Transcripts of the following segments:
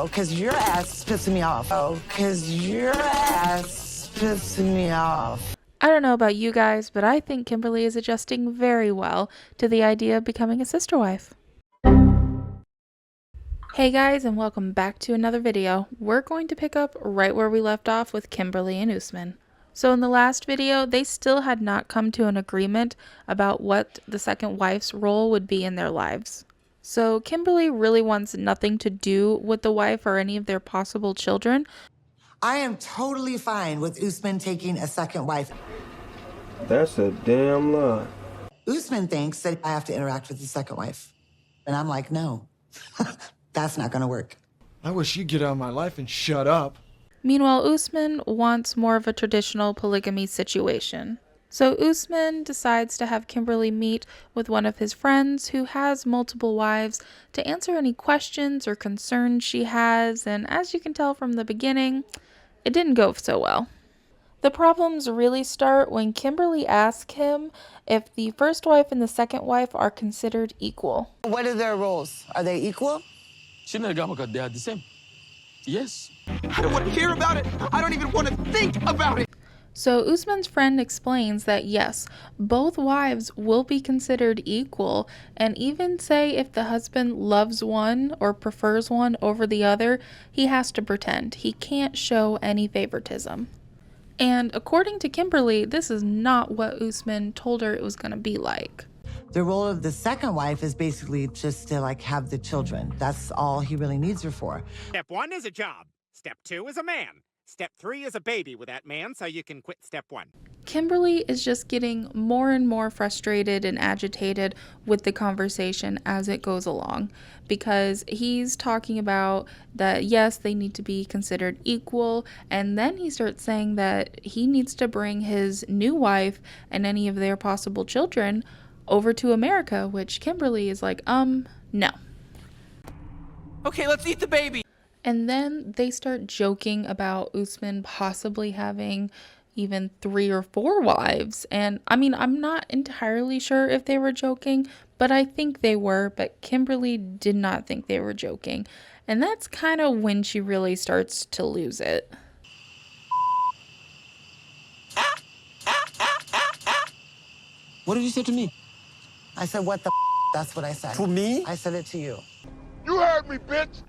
Oh, because your ass is pissing me off. Oh, because your ass is pissing me off. I don't know about you guys, but I think Kimberly is adjusting very well to the idea of becoming a sister wife. Hey guys, and welcome back to another video. We're going to pick up right where we left off with Kimberly and Usman. So in the last video, they still had not come to an agreement about what the second wife's role would be in their lives. So Kimberly really wants nothing to do with the wife or any of their possible children. I am totally fine with Usman taking a second wife. That's a damn lie. Usman thinks that I have to interact with the second wife. And I'm like, no, that's not gonna work. I wish you'd get out of my life and shut up. Meanwhile, Usman wants more of a traditional polygamy situation. So Usman decides to have Kimberly meet with one of his friends who has multiple wives to answer any questions or concerns she has, and as you can tell from the beginning, it didn't go so well. The problems really start when Kimberly asks him if the first wife and the second wife are considered equal. What are their roles? Are they equal? They are the same. Yes. I don't want to hear about it. I don't even want to think about it. So Usman's friend explains that yes, both wives will be considered equal, and even say if the husband loves one or prefers one over the other, he has to pretend. He can't show any favoritism. And according to Kimberly, this is not what Usman told her it was going to be like. The role of the second wife is basically just to have the children. That's all he really needs her for. Step 1 is a job. Step 2 is a man. Step 3 is a baby with that man so you can quit step 1. Kimberly is just getting more and more frustrated and agitated with the conversation as it goes along, because he's talking about that yes, they need to be considered equal, and then he starts saying that he needs to bring his new wife and any of their possible children over to America, which Kimberly is like, no. Okay, let's eat the baby. And then they start joking about Usman possibly having even 3 or 4 wives. And I mean, I'm not entirely sure if they were joking, but I think they were. But Kimberly did not think they were joking. And that's kind of when she really starts to lose it. What did you say to me? I said, what the That's what I said. To me? I said it to you. You heard me, bitch!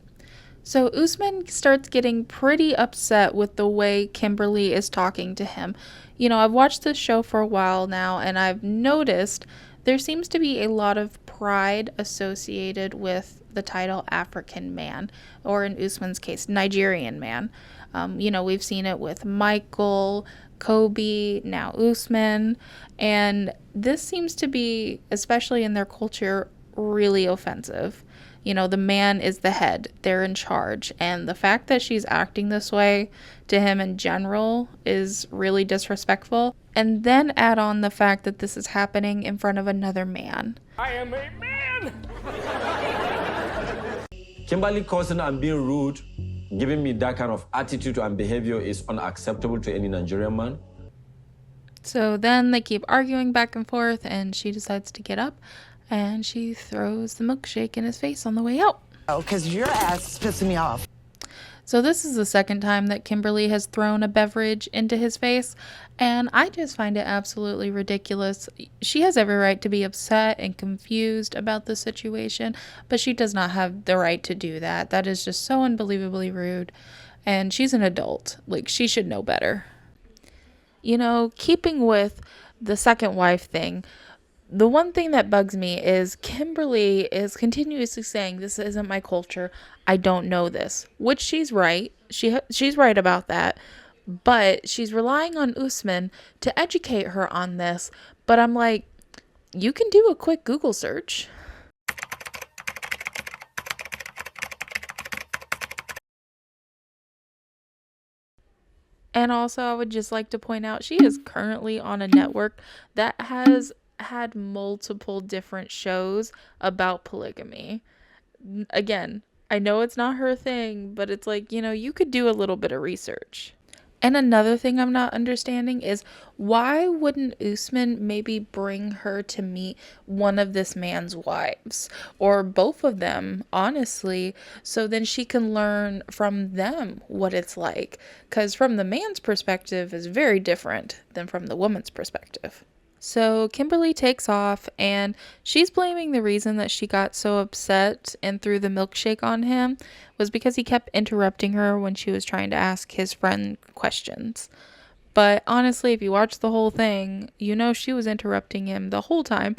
So Usman starts getting pretty upset with the way Kimberly is talking to him. You know, I've watched this show for a while now, and I've noticed there seems to be a lot of pride associated with the title African man, or in Usman's case, Nigerian man. You know, we've seen it with Michael, Kobe, now Usman, and this seems to be, especially in their culture, really offensive. You know, the man is the head, they're in charge, and the fact that she's acting this way to him in general is really disrespectful. And then add on the fact that this is happening in front of another man. I am a man! Kimberly causing and being rude, giving me that kind of attitude and behavior is unacceptable to any Nigerian man. So then they keep arguing back and forth, and she decides to get up, and she throws the milkshake in his face on the way out. Oh, because your ass is pissing me off. So this is the second time that Kimberly has thrown a beverage into his face, and I just find it absolutely ridiculous. She has every right to be upset and confused about the situation, but she does not have the right to do that. That is just so unbelievably rude, and she's an adult. Like, she should know better. You know, keeping with the second wife thing, the one thing that bugs me is Kimberly is continuously saying, this isn't my culture, I don't know this, which she's right. She's right about that, but she's relying on Usman to educate her on this. But I'm like, you can do a quick Google search. And also, I would just like to point out, she is currently on a network that has had multiple different shows about polygamy. Again, I know it's not her thing, but it's like, you know, you could do a little bit of research. And another thing I'm not understanding is why wouldn't Usman maybe bring her to meet one of this man's wives or both of them, honestly, so then she can learn from them what it's like? Because from the man's perspective is very different than from the woman's perspective. So Kimberly takes off and she's blaming the reason that she got so upset and threw the milkshake on him was because he kept interrupting her when she was trying to ask his friend questions. But honestly, if you watch the whole thing, you know she was interrupting him the whole time.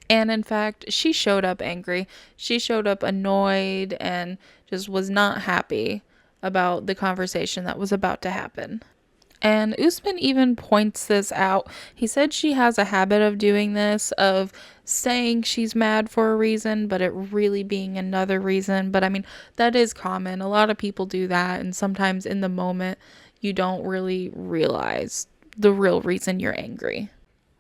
And in fact, she showed up angry. She showed up annoyed and just was not happy about the conversation that was about to happen. And Usman even points this out. He said she has a habit of doing this, of saying she's mad for a reason, but it really being another reason. But I mean, that is common. A lot of people do that. And sometimes in the moment, you don't really realize the real reason you're angry.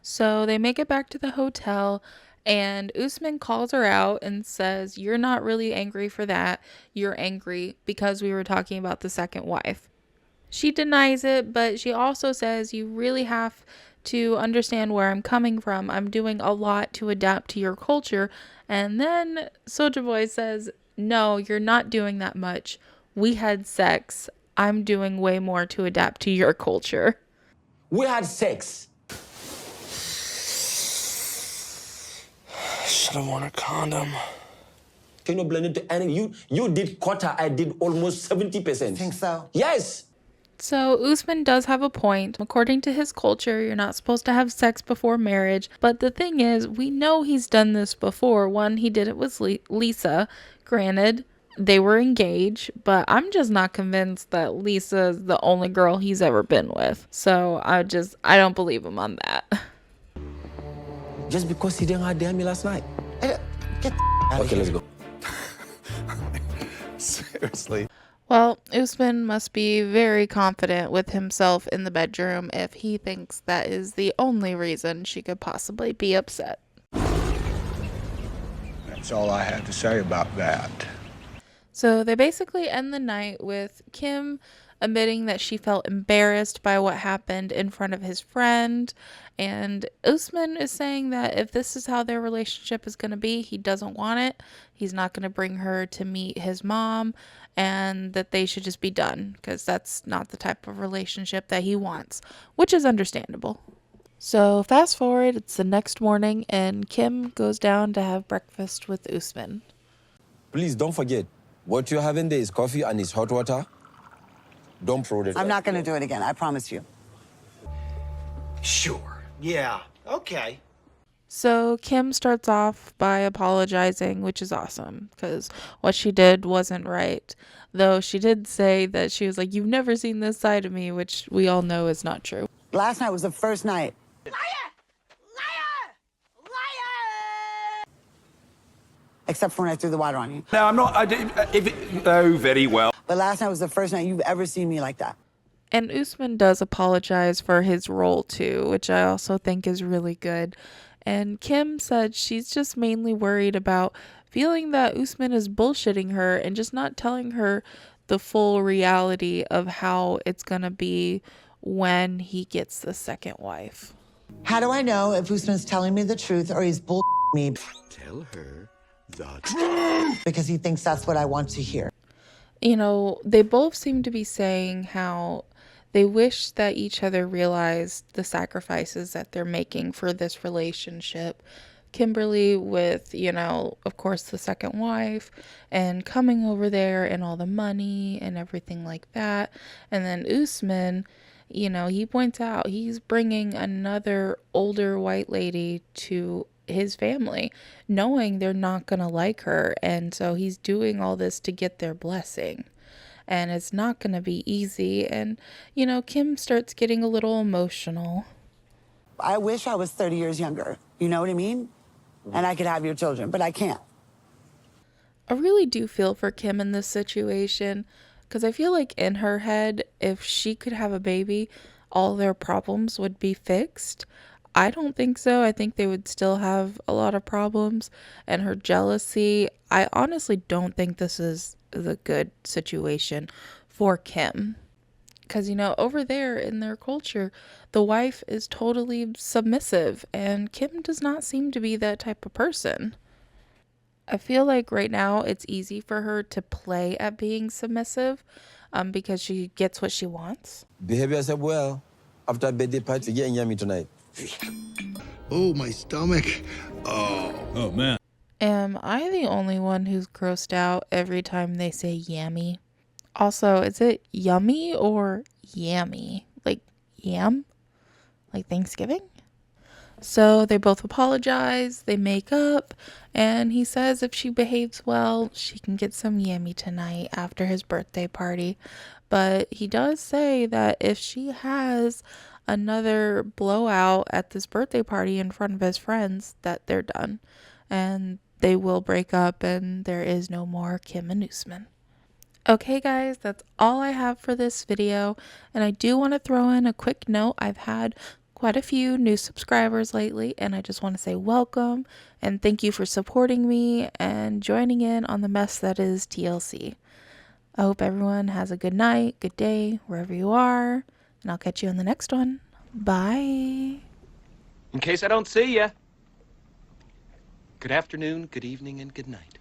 So they make it back to the hotel. And Usman calls her out and says, "You're not really angry for that. You're angry because we were talking about the second wife." She denies it, but she also says, "You really have to understand where I'm coming from. I'm doing a lot to adapt to your culture." And then Soulja Boy says, "No, you're not doing that much. We had sex. I'm doing way more to adapt to your culture." We had sex. Should have worn a condom. Can you blend it to any? You did quarter, I did almost 70%. Think so? Yes. So Usman does have a point. According to his culture, you're not supposed to have sex before marriage. But the thing is, we know he's done this before. One, he did it with Lisa. Granted, they were engaged, but I'm just not convinced that Lisa is the only girl he's ever been with. So I don't believe him on that. Just because he didn't have damn me last night. Get the out of Okay, here. let's go. Seriously. Well, Usman must be very confident with himself in the bedroom if he thinks that is the only reason she could possibly be upset. That's all I have to say about that. So they basically end the night with Kim admitting that she felt embarrassed by what happened in front of his friend. And Usman is saying that if this is how their relationship is going to be, he doesn't want it. He's not going to bring her to meet his mom, and that they should just be done because that's not the type of relationship that he wants, which is understandable. So fast forward, it's the next morning and Kim goes down to have breakfast with Usman. Please don't forget, what you're having there is coffee and it's hot water. Don't throw it. I'm not going to do it again. I promise you. Sure. Yeah. Okay. So Kim starts off by apologizing, which is awesome because what she did wasn't right. Though she did say that she was like, "You've never seen this side of me," which we all know is not true. Last night was the first night. Liar! Liar! Liar! Except for when I threw the water on you. No, I'm not. Oh, very well. But last night was the first night you've ever seen me like that. And Usman does apologize for his role too, which I also think is really good. And Kim said she's just mainly worried about feeling that Usman is bullshitting her and just not telling her the full reality of how it's gonna be when he gets the second wife. How do I know if Usman's telling me the truth or he's bull me? Tell her the truth. Because he thinks that's what I want to hear. You know, they both seem to be saying how they wish that each other realized the sacrifices that they're making for this relationship. Kimberly with, you know, of course, the second wife and coming over there and all the money and everything like that. And then Usman, you know, he points out he's bringing another older white lady to his family, knowing they're not going to like her. And so he's doing all this to get their blessing. And it's not going to be easy. And, you know, Kim starts getting a little emotional. I wish I was 30 years younger. You know what I mean? And I could have your children, but I can't. I really do feel for Kim in this situation because I feel like in her head, if she could have a baby, all their problems would be fixed. I don't think so. I think they would still have a lot of problems. And her jealousy, I honestly don't think this is the good situation for Kim. Because, over there in their culture, the wife is totally submissive, and Kim does not seem to be that type of person. I feel like right now it's easy for her to play at being submissive because she gets what she wants. Behave yourself well. After birthday party, get yummy tonight. Oh, my stomach. Oh, man. Am I the only one who's grossed out every time they say yammy? Also, is it yummy or yammy? Like yam? Like Thanksgiving? So they both apologize, they make up, and he says if she behaves well, she can get some yummy tonight after his birthday party. But he does say that if she has another blowout at this birthday party in front of his friends, that they're done. And they will break up and there is no more Kim and Usman. Okay guys, that's all I have for this video, and I do want to throw in a quick note. I've had quite a few new subscribers lately, and I just want to say welcome and thank you for supporting me and joining in on the mess that is TLC. I hope everyone has a good night, good day, wherever you are, and I'll catch you in the next one. Bye! In case I don't see ya. Good afternoon, good evening, and good night.